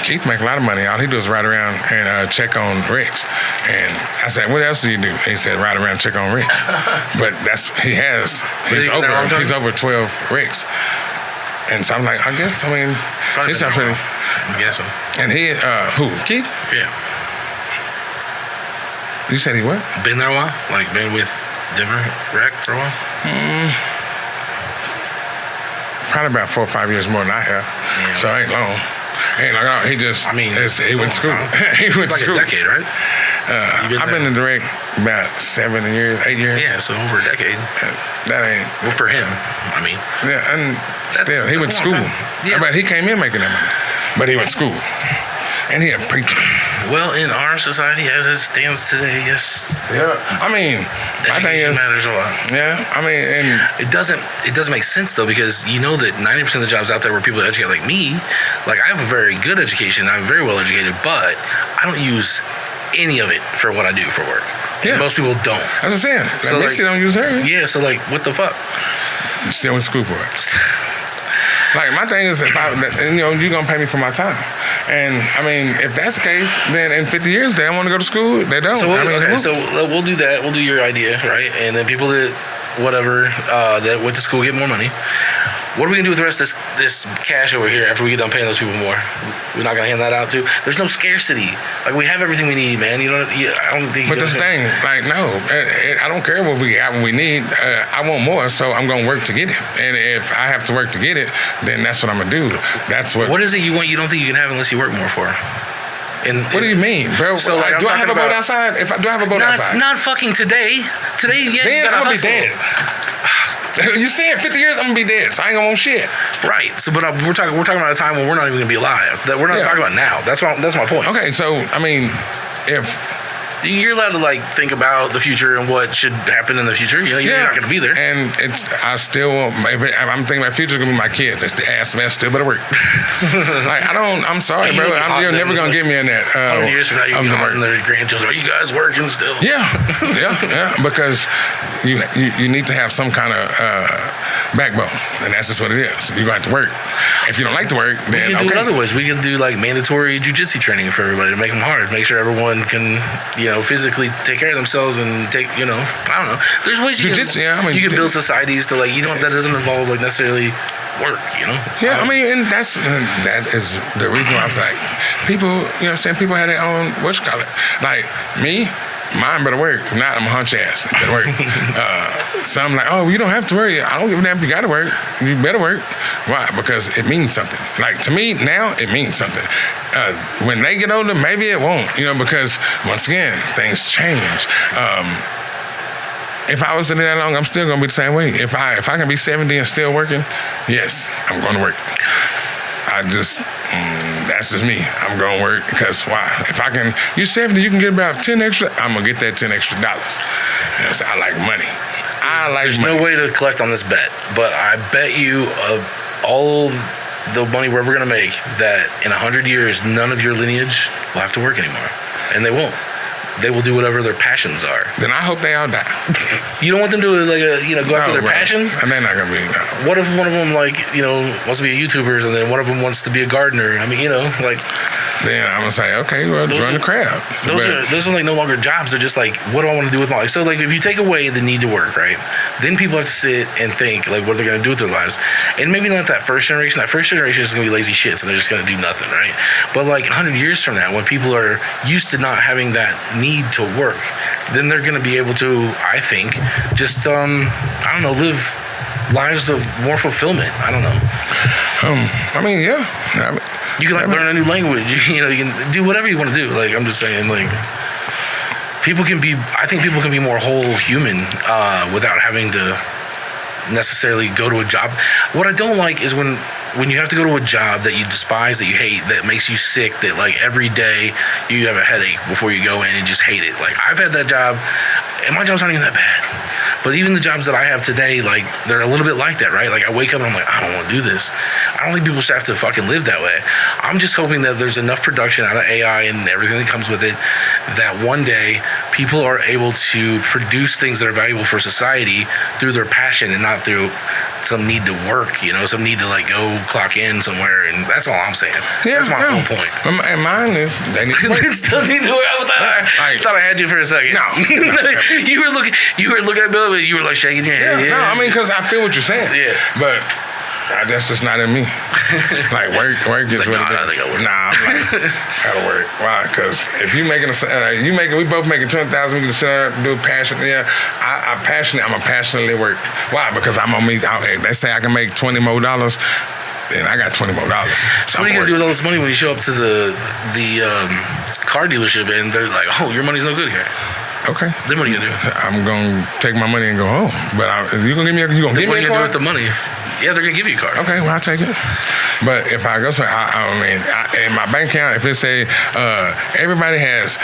Keith make a lot of money. All he do is ride around and check on rigs. And I said, what else do you do? He said, ride around and check on rigs. But he's over 12 rigs. And so I'm like, he's not pretty. I'm guessing. And he, who? Keith? Yeah. You said he what? Been there a while? Been with Denver Rec for a while? Probably about 4 or 5 years more than I have. Yeah. So ain't long. He just, he went to school. He went to school. A decade, right? I've been in direct about 7 years, 8 years. Yeah, so over a decade. That ain't. Well, for him, Yeah, and Still, he went to that's a long school. time. Yeah. But he came in making that money. But he went to school. And he a preacher. Well, in our society, as it stands today, yes, Yeah. I mean, my thing education is, matters a lot. yeah, I mean, and It doesn't make sense though, because you know that 90% of the jobs out there where people educate like me, like I have a very good education, I'm very well educated, but I don't use any of it for what I do for work. And Yeah. most people don't. that's what I'm saying. So, Like, Missy don't use her. Yeah, so like, what the fuck? Still in school for it. Like, my thing is, if I, you're going to pay me for my time. And, I mean, if that's the case, then in 50 years, they don't want to go to school. They don't. So, I mean, they okay, won't. so we'll do that. We'll do your idea, right? And then people that, whatever, that went to school get more money. What are we gonna do with the rest of this cash over here after we get done paying those people more? We're not gonna hand that out too. There's no scarcity. Like, we have everything we need, man. You know, I don't think. But this thing, like, no, I don't care what we have and we need. I want more, so I'm gonna work to get it. And if I have to work to get it, then that's what I'm gonna do. That's what. What is it you want? You don't think you can have unless you work more for? And What do you mean, bro? So, like, I'm do I have a talking boat about- outside? Do I have a boat outside? Not fucking today. Today, yeah, you Then gotta I'm gonna be hustle. dead. You said 50 years, I'm gonna be dead, so I ain't gonna want shit. Right. So, but we're talking about a time when we're not even gonna be alive. That we're not Yeah. talking about now. That's my point. Okay, so I mean, if You're allowed to like think about the future and what should happen in the future. You know, you're not gonna be there. and I still I'm thinking my future's gonna be my kids. It's the ass man still better work. Like, I'm sorry, You bro. look hot You're then, never gonna like, get me in that. 100 years from now, you're of the gonna work. and their grandchildren. Are you guys working still? Yeah, because you need to have some kind of backbone, and that's just what it is. You're going to have to work. If you don't like to work, We then can do it okay. other ways. We can do like mandatory jujitsu training for everybody to make them hard. Make sure everyone can, physically take care of themselves and take, I don't know. There's ways you Jiu-jitsu, yeah, I can, mean, you can build societies to like, that doesn't involve like necessarily work, Yeah, I mean, and that is the reason why I was like, people, people have their own, like me, mine better work. If not, I'm a hunch ass. Better work. So I'm like, oh, you don't have to worry. I don't give a damn if you got to work. You better work. Why? Because it means something. Like, to me, now, it means something. When they get older, maybe it won't, because, once again, things change. If I was to do that long, I'm still going to be the same way. If I can be 70 and still working, yes, I'm going to work. That's just me. I'm going to work because why? If I can, you're 70, you can get about 10 extra, I'm going to get that $10 extra. So I like money. There's money. no way to collect on this bet, but I bet you all the money we're ever going to make that in 100 years, none of your lineage will have to work anymore. And they won't. They will do whatever their passions are. Then I hope they all die. You don't want them to go after their bro. passions? And they're not going to be, no. What if one of them wants to be a YouTuber and then one of them wants to be a gardener? I mean, Then I'm going to say, okay, well, join the crowd. Those are like no longer jobs. They're just like, what do I want to do with my life? So like, if you take away the need to work, right? Then people have to sit and think like, what they're going to do with their lives. And maybe not that first generation. That first generation is going to be lazy shit, so they're just going to do nothing, right? But like 100 years from now, when people are used to not having that need to work, then they're going to be able to, I think, just live lives of more fulfillment. I don't know. I mean, yeah. You can learn a new language. You can do whatever you want to do. Like, I'm just saying, like, I think people can be more whole human without having to necessarily go to a job. What I don't like is when you have to go to a job that you despise, that you hate, that makes you sick, that like every day you have a headache before you go in and just hate it. Like, I've had that job, and my job's not even that bad. But even the jobs that I have today, like, they're a little bit like that, right? Like, I wake up and I'm like, I don't want to do this. I don't think people should have to fucking live that way. I'm just hoping that there's enough production out of AI and everything that comes with it that one day people are able to produce things that are valuable for society through their passion and not through some need to work, some need to like go clock in somewhere, and that's all I'm saying. Yeah, that's my whole point. And mine is they need to work. Still need to work. I thought I had you for a second. No. you were looking at Bill, but you were like shaking your head. No, I mean, because I feel what you're saying. Yeah. But that's just not in me. Like, work is like, what nah, I it don't is. think I work. Nah, I'm like, gotta work. Why? Because if we both making 20,000, we can sit there and do passion. Yeah, I'm a passionately work. Why? Because I'm gonna they say I can make $20 more, then I got $20 more. So what are you gonna do with all this money when you show up to the car dealership and they're like, oh, your money's no good here? Okay. Then what are you gonna do? I'm gonna take my money and go home. But you gonna give me a What are you car? gonna do with the money? Yeah, they're gonna give you a card. Okay, well, I'll take it. But if I go to, in my bank account, if it say everybody has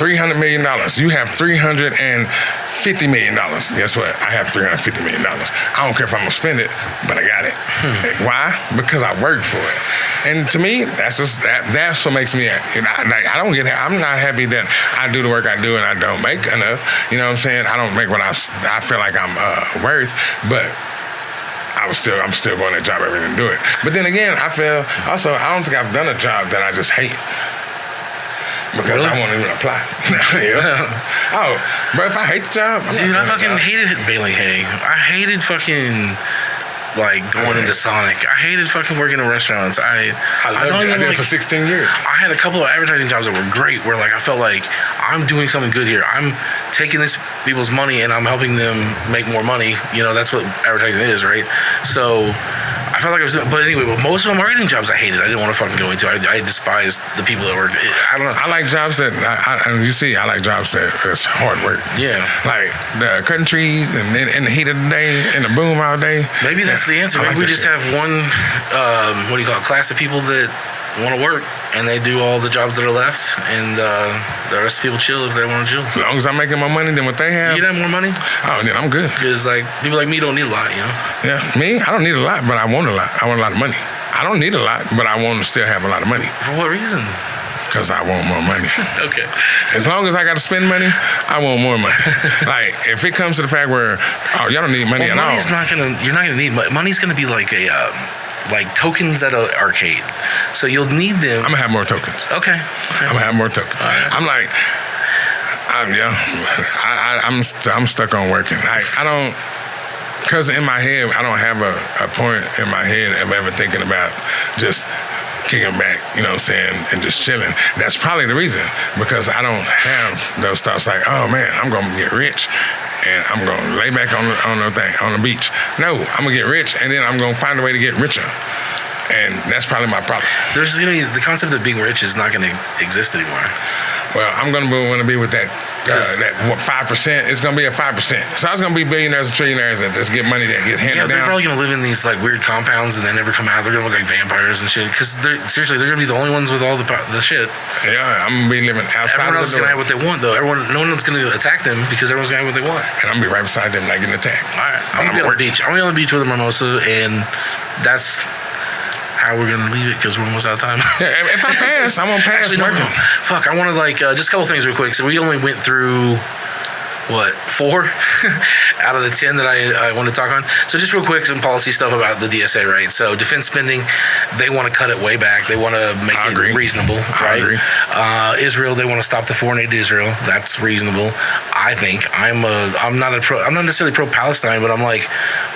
$300 million, you have $350 million. Guess what? I have $350 million. I don't care if I'm gonna spend it, but I got it. Why? Because I worked for it. And to me, that's what makes me happy. I'm not happy that I do the work I do and I don't make enough. You know what I'm saying? I don't make what I feel like I'm worth, but I'm still going to job every day and do it. But then again, I don't think I've done a job that I just hate. Because I won't even apply. Oh, bro, if I hate the job, dude, I fucking hated baling hay. I hated fucking going into Sonic. I hated fucking working in restaurants. I did it for 16 years. I had a couple of advertising jobs that were great where I felt like I'm doing something good here. I'm taking this people's money and I'm helping them make more money. You know, that's what advertising is, right? So I felt like I was doing, but anyway, most of my marketing jobs I hated. I didn't want to fucking go into. I despised the people that worked. I don't know. I like jobs that, I like jobs that it's hard work. Yeah. Like the cutting trees and in the heat of the day and the boom all day. Maybe that's the answer. Maybe we just have one, class of people that want to work and they do all the jobs that are left, and the rest of people chill if they want to chill. As long as I'm making more money than what they have. You have more money? Oh, then I'm good. Because people like me don't need a lot, you know? Yeah, me, I don't need a lot, but I want a lot. I want a lot of money. I don't need a lot, but I want to still have a lot of money. For what reason? Because I want more money. Okay. As long as I got to spend money, I want more money. Like, if it comes to the fact where, y'all don't need money at all. You're not going to need money. Money's going to be like a... tokens at an arcade. So you'll need them. I'm going to have more tokens. Okay. I'm going to have more tokens. Right. I'm stuck on working. I don't, because in my head, I don't have a point in my head of ever thinking about just kicking back, you know what I'm saying, and just chilling. That's probably the reason, because I don't have those thoughts like, oh man, I'm going to get rich and I'm going to lay back on the beach. No, I'm going to get rich and then I'm going to find a way to get richer. And that's probably my problem. There's going to be, the concept of being rich is not going to exist anymore. Well, I'm going to want to be with that 5%. It's going to be a 5%. So I was going to be billionaires and trillionaires that just get money that gets handed down. They're probably going to live in these weird compounds and they never come out. They're going to look like vampires and shit. Because they're going to be the only ones with all the shit. Yeah, I'm going to be living outside. Everyone else is going to have what they want, though. No one's going to attack them because everyone's going to have what they want. And I'm going to be right beside them, not getting attacked. All right, I'm going to be on the beach. I'm going to be on the beach with a mimosa, and that's how we're gonna leave it because we're almost out of time. Yeah, if I pass, I'm gonna pass. Actually, no. Fuck, I want to just a couple things real quick. So we only went through 4 out of the 10 that I want to talk on. So just real quick, some policy stuff about the DSA, right? So defense spending, they want to cut it way back. They want to make it reasonable, right? I agree. Israel, they want to stop the foreign aid to Israel. That's reasonable. I think I'm not necessarily pro Palestine, but I'm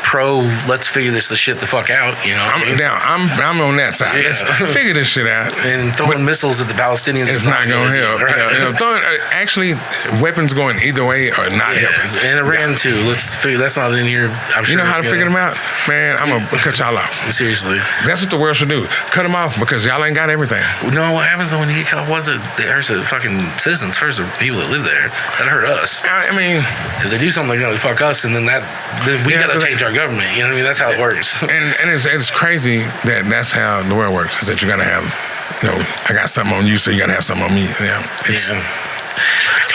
pro. Let's figure the shit the fuck out. You know, I'm on that side. Yeah. Let's figure this shit out. And throwing missiles at the Palestinians is not gonna help. Right? Throwing actually weapons going either way are not helping. And Iran too. Let's figure that's not in here. I'm sure. You know how to figure them out, man. I'm gonna cut y'all off. Seriously, that's what the world should do. Cut them off because y'all ain't got everything. No, what happens when you get cut off? What is it? There's the fucking citizens first, the people that live there. That hurt us. I mean, if they do something, they're gonna fuck us, and then we gotta change our government. You know what I mean? That's how it works. And it's crazy that's how the world works. Is that you gotta have, I got something on you, so you gotta have something on me.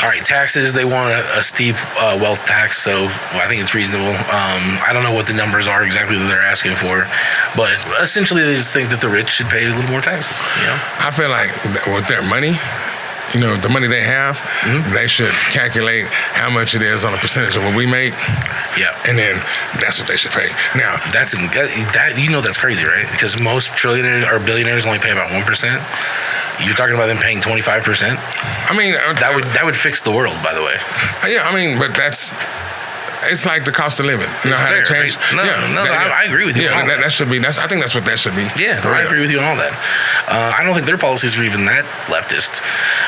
All right, taxes. They want a steep wealth tax, so I think it's reasonable. I don't know what the numbers are exactly that they're asking for, but essentially they just think that the rich should pay a little more taxes. I feel like with their money, the money they have, they should calculate how much it is on a percentage of what we make. Yeah. And then that's what they should pay. Now, that's crazy, right? Because most trillionaires or billionaires only pay about 1%. You're talking about them paying 25%. I mean, that would fix the world, by the way. Yeah, I mean, but it's like the cost of living. You know how fair, to change? Right? I agree with you. Yeah, that should be. I think that's what that should be. Yeah, I agree with you on all that. I don't think their policies are even that leftist.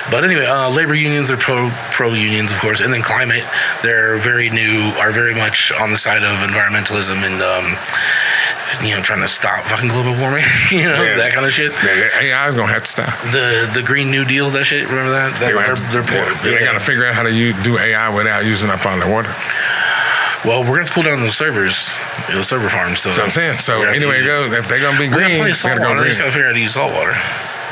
But anyway, labor unions are pro unions, of course, and then climate. They're very much on the side of environmentalism and trying to stop fucking global warming. That kind of shit. AI is gonna have to stop. The Green New Deal, that shit. Remember that? They're poor. They got to figure out how to do AI without using up all the water. Well, we're gonna cool down those servers, those server farms. So That's what I'm saying. So we're gonna have to anyway, use- if they're gonna be We're green, gonna play they salt gotta go water. They green. just gotta figure out how to use salt water.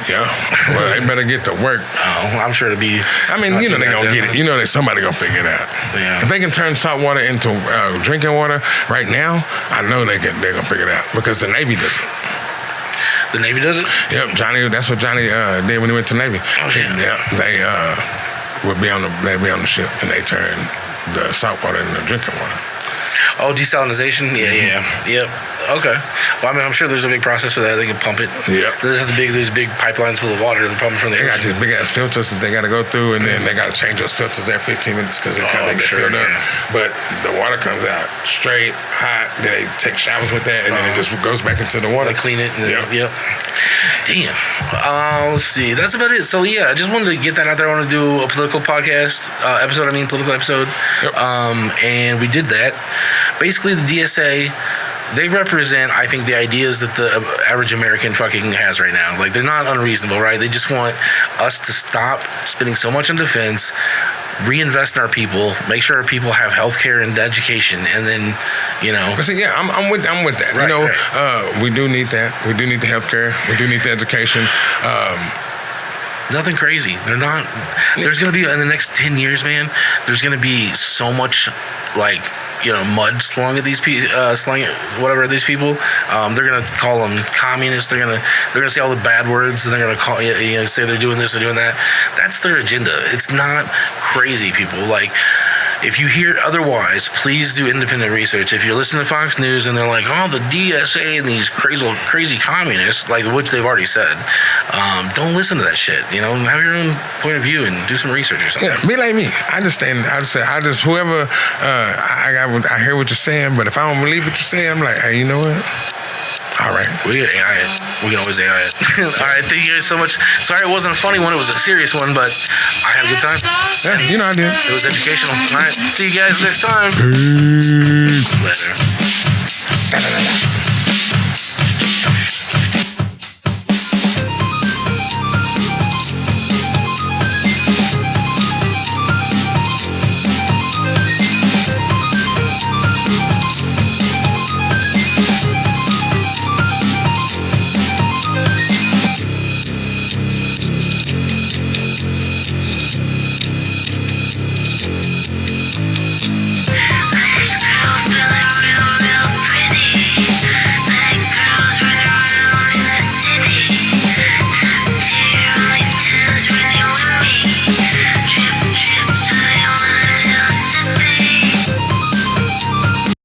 Yeah. Well, they better get to work. Oh, I'm sure it'll be. I mean, not you know too they're bad gonna get then. it. You know that somebody gonna figure it out. Yeah. If they can turn salt water into drinking water right now, I know they're gonna figure it out because the Navy does it. The Navy does it. Yep, Johnny. That's what Johnny did when he went to Navy. Oh, shit. Yeah, they would be on the ship and they turn the salt water into drinking water. Oh, desalinization. Yeah. Yep. Okay. Well, I mean, I'm sure there's a big process for that. They can pump it. Yep. There's these big pipelines full of water. They're pumping from the They got ocean. these big ass filters that they got to go through, and then they got to change those filters every 15 minutes because they kind of I'm get sure, filled up. yeah. But the water comes out straight, hot. Then they take showers with that, and then it just goes back into the water. They clean it. And Yep. Yep. Damn. Let's see. That's about it. So yeah, I just wanted to get that out there. I want to do a political podcast political episode. Yep. And we did that. Basically, the DSA. They represent, I think, the ideas that the average American fucking has right now. Like, they're not unreasonable, right? They just want us to stop spending so much on defense, reinvest in our people, make sure our people have health care and education, and then, you know. But see, yeah, I'm with that. Right, We do need that. We do need the healthcare. We do need the education. Nothing crazy. They're not. There's going to be, in the next 10 years, man, there's going to be so much, like, mud slung at these people, these people. They're gonna call them communists. They're gonna say all the bad words, and they're gonna call say they're doing this, they're doing that. That's their agenda. It's not crazy, people. Like, if you hear otherwise, please do independent research. If you're listening to Fox News and they're like, oh, the DSA and these crazy communists, like, which they've already said, don't listen to that shit. Have your own point of view and do some research or something. Yeah, be like me. I just whoever I hear what you're saying, but if I don't believe what you're saying, I'm like, hey, you know what? All right. We can AI it. We can always AI it. All right, thank you guys so much. Sorry it wasn't a funny one. It was a serious one, but I had a good time. Yeah, I did. It was educational. All right, see you guys next time. Peace. Later.